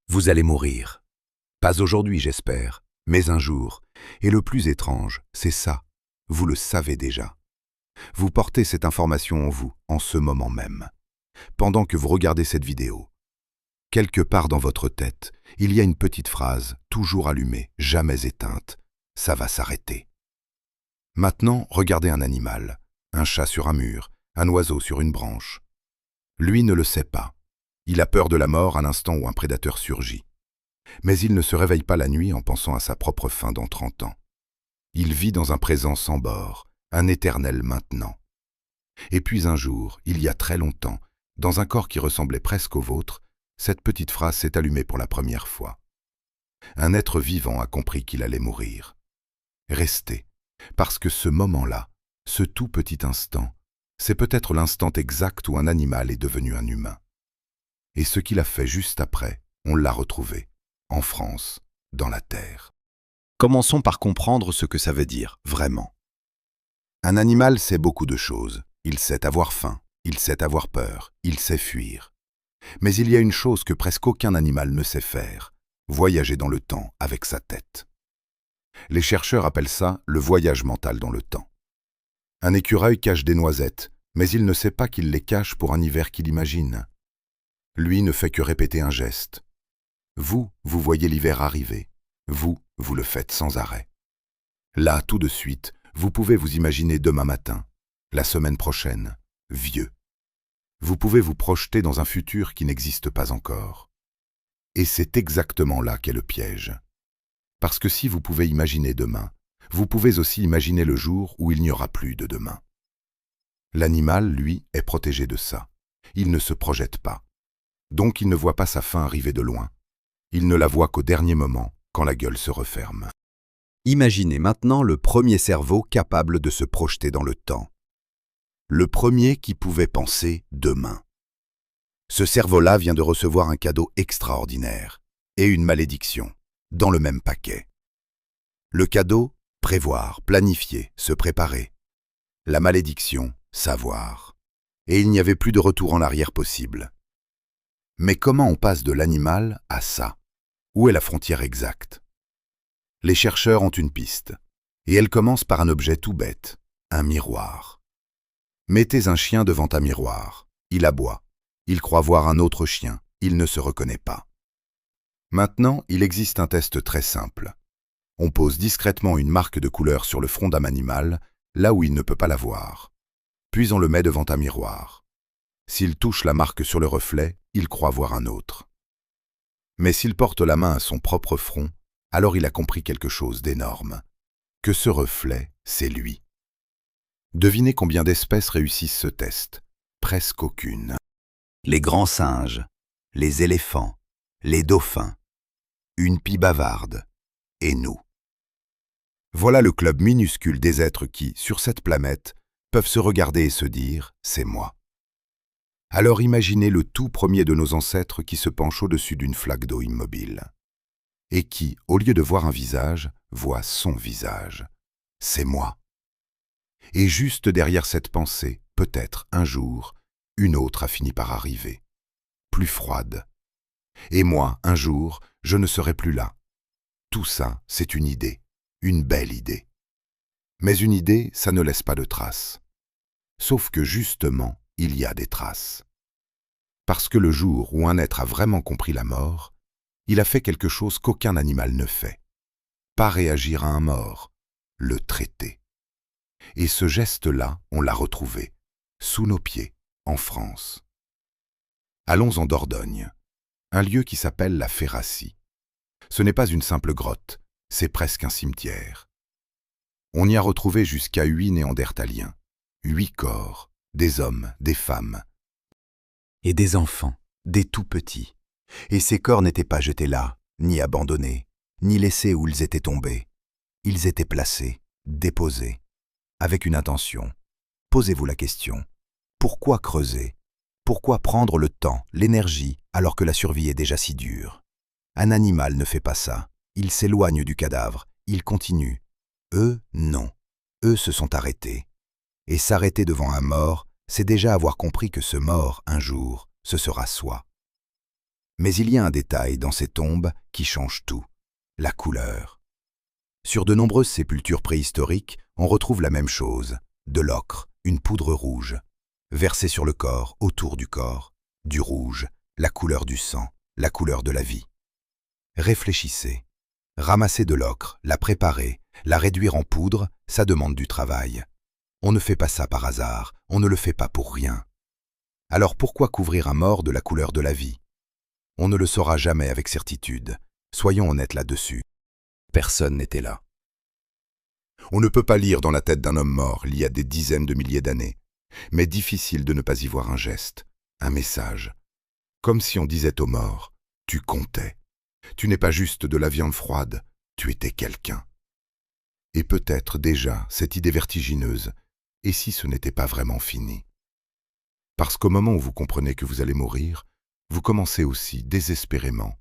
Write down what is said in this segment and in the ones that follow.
Vous allez mourir. Pas aujourd'hui, j'espère, mais un jour. Et le plus étrange, c'est ça. Vous le savez déjà. Vous portez cette information en vous, en ce moment même. Pendant que vous regardez cette vidéo. Quelque part dans votre tête, il y a une petite phrase, toujours allumée, jamais éteinte. Ça va s'arrêter. Maintenant, regardez un animal. Un chat sur un mur, un oiseau sur une branche. Lui ne le sait pas. Il a peur de la mort à l'instant où un prédateur surgit. Mais il ne se réveille pas la nuit en pensant à sa propre fin dans 30 ans. Il vit dans un présent sans bord, un éternel maintenant. Et puis un jour, il y a très longtemps, dans un corps qui ressemblait presque au vôtre, cette petite phrase s'est allumée pour la première fois. Un être vivant a compris qu'il allait mourir. Restez, parce que ce moment-là, ce tout petit instant, c'est peut-être l'instant exact où un animal est devenu un humain. Et ce qu'il a fait juste après, on l'a retrouvé, en France, dans la terre. Commençons par comprendre ce que ça veut dire, vraiment. Un animal sait beaucoup de choses. Il sait avoir faim, il sait avoir peur, il sait fuir. Mais il y a une chose que presque aucun animal ne sait faire, voyager dans le temps avec sa tête. Les chercheurs appellent ça le voyage mental dans le temps. Un écureuil cache des noisettes, mais il ne sait pas qu'il les cache pour un hiver qu'il imagine. Lui ne fait que répéter un geste. Vous voyez l'hiver arriver. Vous le faites sans arrêt. Là, tout de suite, vous pouvez vous imaginer demain matin, la semaine prochaine, vieux. Vous pouvez vous projeter dans un futur qui n'existe pas encore. Et c'est exactement là qu'est le piège. Parce que si vous pouvez imaginer demain, vous pouvez aussi imaginer le jour où il n'y aura plus de demain. L'animal, lui, est protégé de ça. Il ne se projette pas. Donc il ne voit pas sa fin arriver de loin. Il ne la voit qu'au dernier moment, quand la gueule se referme. Imaginez maintenant le premier cerveau capable de se projeter dans le temps. Le premier qui pouvait penser demain. Ce cerveau-là vient de recevoir un cadeau extraordinaire et une malédiction, dans le même paquet. Le cadeau, prévoir, planifier, se préparer. La malédiction, savoir. Et il n'y avait plus de retour en arrière possible. Mais comment on passe de l'animal à ça? Où est la frontière exacte? Les chercheurs ont une piste, et elle commence par un objet tout bête, un miroir. Mettez un chien devant un miroir, il aboie, il croit voir un autre chien, il ne se reconnaît pas. Maintenant, il existe un test très simple. On pose discrètement une marque de couleur sur le front d'un animal, là où il ne peut pas la voir. Puis on le met devant un miroir. S'il touche la marque sur le reflet, il croit voir un autre. Mais s'il porte la main à son propre front, alors il a compris quelque chose d'énorme. Que ce reflet, c'est lui. Devinez combien d'espèces réussissent ce test? Presque aucune. Les grands singes, les éléphants, les dauphins, une pie bavarde, et nous. Voilà le club minuscule des êtres qui, sur cette planète, peuvent se regarder et se dire « c'est moi ». Alors imaginez le tout premier de nos ancêtres qui se penche au-dessus d'une flaque d'eau immobile. Et qui, au lieu de voir un visage, voit son visage. C'est moi. Et juste derrière cette pensée, peut-être, un jour, une autre a fini par arriver. Plus froide. Et moi, un jour, je ne serai plus là. Tout ça, c'est une idée. Une belle idée. Mais une idée, ça ne laisse pas de traces. Sauf que justement, il y a des traces. Parce que le jour où un être a vraiment compris la mort, il a fait quelque chose qu'aucun animal ne fait. Pas réagir à un mort, le traiter. Et ce geste-là, on l'a retrouvé, sous nos pieds, en France. Allons en Dordogne, un lieu qui s'appelle la Ferracie. Ce n'est pas une simple grotte, c'est presque un cimetière. On y a retrouvé jusqu'à 8 néandertaliens, 8 corps, des hommes, des femmes. Et des enfants, des tout-petits. Et ces corps n'étaient pas jetés là, ni abandonnés, ni laissés où ils étaient tombés. Ils étaient placés, déposés, avec une intention. Posez-vous la question. Pourquoi creuser? Pourquoi prendre le temps, l'énergie, alors que la survie est déjà si dure? Un animal ne fait pas ça. Il s'éloigne du cadavre, il continue. Eux, non. Eux se sont arrêtés. Et s'arrêter devant un mort, c'est déjà avoir compris que ce mort, un jour, ce sera soi. Mais il y a un détail dans ces tombes qui change tout, la couleur. Sur de nombreuses sépultures préhistoriques, on retrouve la même chose, de l'ocre, une poudre rouge, versée sur le corps, autour du corps, du rouge, la couleur du sang, la couleur de la vie. Réfléchissez. Ramasser de l'ocre, la préparer, la réduire en poudre, ça demande du travail. On ne fait pas ça par hasard, on ne le fait pas pour rien. Alors pourquoi couvrir un mort de la couleur de la vie? On ne le saura jamais avec certitude. Soyons honnêtes là-dessus. Personne n'était là. On ne peut pas lire dans la tête d'un homme mort il y a des dizaines de milliers d'années, mais difficile de ne pas y voir un geste, un message. Comme si on disait aux morts, tu comptais. Tu n'es pas juste de la viande froide, tu étais quelqu'un. Et peut-être déjà cette idée vertigineuse, et si ce n'était pas vraiment fini? Parce qu'au moment où vous comprenez que vous allez mourir, vous commencez aussi désespérément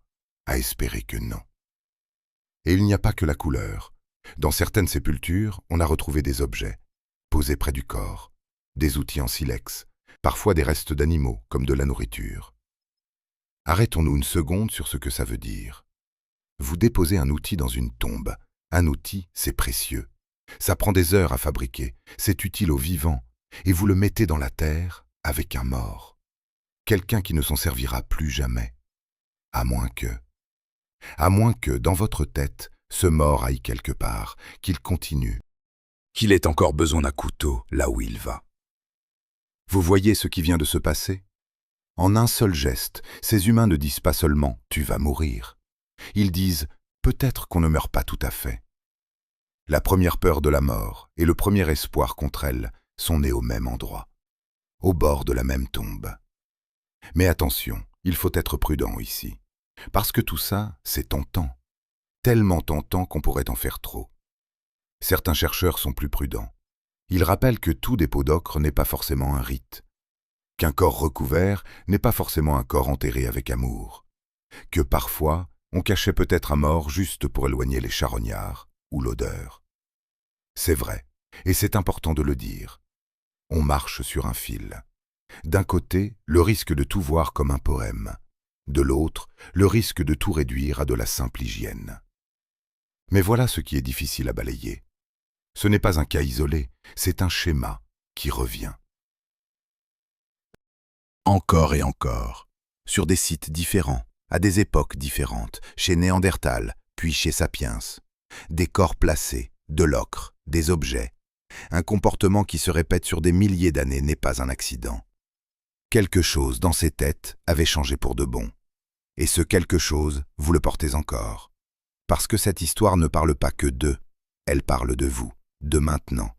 à espérer que non. Et il n'y a pas que la couleur. Dans certaines sépultures, on a retrouvé des objets, posés près du corps, des outils en silex, parfois des restes d'animaux, comme de la nourriture. Arrêtons-nous une seconde sur ce que ça veut dire. Vous déposez un outil dans une tombe. Un outil, c'est précieux. Ça prend des heures à fabriquer, c'est utile aux vivants, et vous le mettez dans la terre avec un mort. Quelqu'un qui ne s'en servira plus jamais. À moins que, dans votre tête, ce mort aille quelque part, qu'il continue, qu'il ait encore besoin d'un couteau là où il va. Vous voyez ce qui vient de se passer? En un seul geste, ces humains ne disent pas seulement « tu vas mourir ». Ils disent « peut-être qu'on ne meurt pas tout à fait ». La première peur de la mort et le premier espoir contre elle sont nés au même endroit, au bord de la même tombe. Mais attention, il faut être prudent ici, parce que tout ça, c'est tentant. Tellement tentant qu'on pourrait en faire trop. Certains chercheurs sont plus prudents. Ils rappellent que tout dépôt d'ocre n'est pas forcément un rite, qu'un corps recouvert n'est pas forcément un corps enterré avec amour, que parfois on cachait peut-être un mort juste pour éloigner les charognards ou l'odeur. C'est vrai, et c'est important de le dire. On marche sur un fil. D'un côté, le risque de tout voir comme un poème. De l'autre, le risque de tout réduire à de la simple hygiène. Mais voilà ce qui est difficile à balayer. Ce n'est pas un cas isolé, c'est un schéma qui revient. Encore et encore, sur des sites différents, à des époques différentes, chez Néandertal, puis chez Sapiens. Des corps placés, de l'ocre, des objets. Un comportement qui se répète sur des milliers d'années n'est pas un accident. Quelque chose dans ces têtes avait changé pour de bon. Et ce quelque chose, vous le portez encore. Parce que cette histoire ne parle pas que d'eux, elle parle de vous, de maintenant.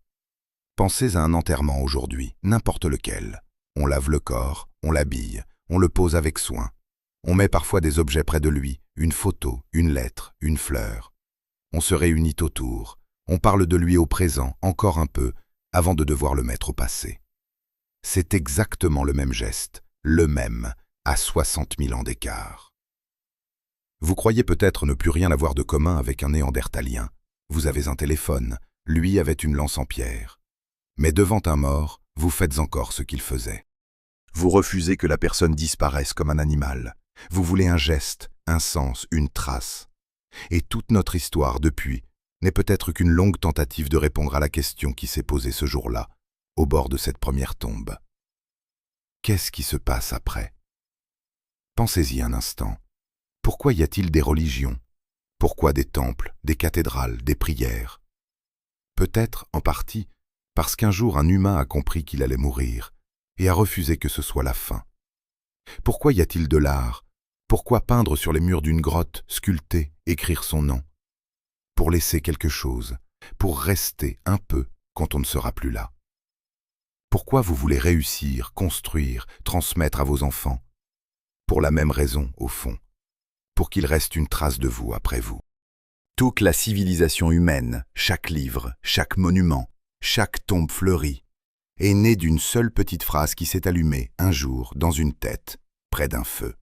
Pensez à un enterrement aujourd'hui, n'importe lequel. On lave le corps, on l'habille, on le pose avec soin. On met parfois des objets près de lui, une photo, une lettre, une fleur. On se réunit autour, on parle de lui au présent, encore un peu, avant de devoir le mettre au passé. C'est exactement le même geste, le même, à 60 000 ans d'écart. Vous croyez peut-être ne plus rien avoir de commun avec un néandertalien. Vous avez un téléphone, lui avait une lance en pierre. Mais devant un mort, vous faites encore ce qu'il faisait. Vous refusez que la personne disparaisse comme un animal. Vous voulez un geste, un sens, une trace. Et toute notre histoire depuis n'est peut-être qu'une longue tentative de répondre à la question qui s'est posée ce jour-là, au bord de cette première tombe. Qu'est-ce qui se passe après? Pensez-y un instant. Pourquoi y a-t-il des religions? Pourquoi des temples, des cathédrales, des prières? Peut-être, en partie, parce qu'un jour un humain a compris qu'il allait mourir et a refusé que ce soit la fin. Pourquoi y a-t-il de l'art? Pourquoi peindre sur les murs d'une grotte, sculpter, écrire son nom? Pour laisser quelque chose, pour rester un peu quand on ne sera plus là. Pourquoi vous voulez réussir, construire, transmettre à vos enfants? Pour la même raison, au fond. Pour qu'il reste une trace de vous après vous. Toute la civilisation humaine, chaque livre, chaque monument, chaque tombe fleurie, est née d'une seule petite phrase qui s'est allumée un jour dans une tête, près d'un feu.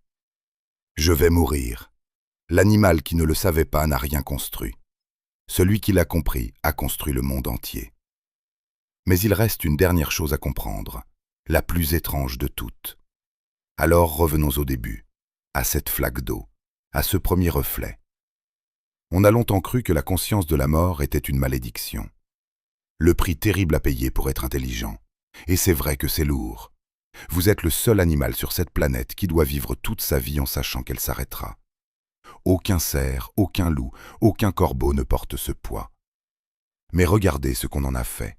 Je vais mourir. L'animal qui ne le savait pas n'a rien construit. Celui qui l'a compris a construit le monde entier. Mais il reste une dernière chose à comprendre, la plus étrange de toutes. Alors revenons au début. à cette flaque d'eau, à ce premier reflet. On a longtemps cru que la conscience de la mort était une malédiction. Le prix terrible à payer pour être intelligent. Et c'est vrai que c'est lourd. Vous êtes le seul animal sur cette planète qui doit vivre toute sa vie en sachant qu'elle s'arrêtera. Aucun cerf, aucun loup, aucun corbeau ne porte ce poids. Mais regardez ce qu'on en a fait.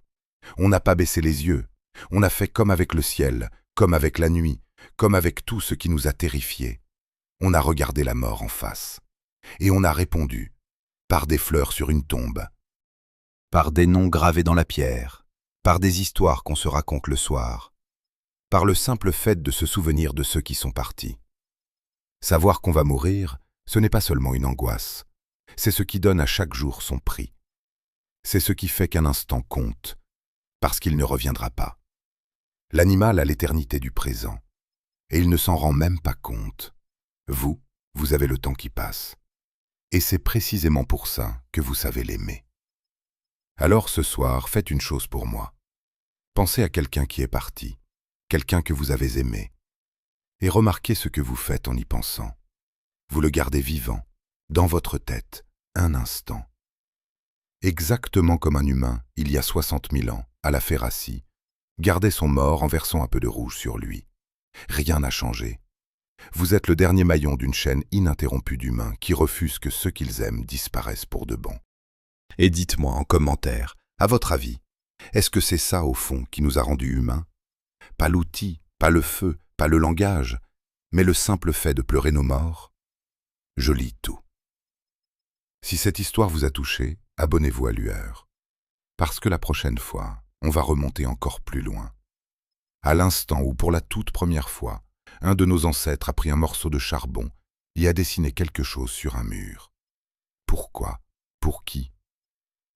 On n'a pas baissé les yeux. On a fait comme avec le ciel, comme avec la nuit, comme avec tout ce qui nous a terrifiés. On a regardé la mort en face. Et on a répondu, par des fleurs sur une tombe, par des noms gravés dans la pierre, par des histoires qu'on se raconte le soir, par le simple fait de se souvenir de ceux qui sont partis. Savoir qu'on va mourir, ce n'est pas seulement une angoisse, c'est ce qui donne à chaque jour son prix. C'est ce qui fait qu'un instant compte, parce qu'il ne reviendra pas. L'animal a l'éternité du présent, et il ne s'en rend même pas compte. Vous avez le temps qui passe. Et c'est précisément pour ça que vous savez l'aimer. Alors ce soir, faites une chose pour moi. Pensez à quelqu'un qui est parti, quelqu'un que vous avez aimé, et remarquez ce que vous faites en y pensant. Vous le gardez vivant, dans votre tête, un instant. Exactement comme un humain, il y a 60 000 ans, à la Phéracie, gardait son mort en versant un peu de rouge sur lui. Rien n'a changé. Vous êtes le dernier maillon d'une chaîne ininterrompue d'humains qui refusent que ceux qu'ils aiment disparaissent pour de bon. Et dites-moi en commentaire, à votre avis, est-ce que c'est ça au fond qui nous a rendus humains? Pas l'outil, pas le feu, pas le langage, mais le simple fait de pleurer nos morts? Je lis tout. Si cette histoire vous a touché, abonnez-vous à Lueur. Parce que la prochaine fois, on va remonter encore plus loin. À l'instant où, pour la toute première fois, un de nos ancêtres a pris un morceau de charbon et a dessiné quelque chose sur un mur. Pourquoi? Pour qui?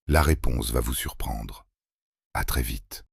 La réponse va vous surprendre. À très vite.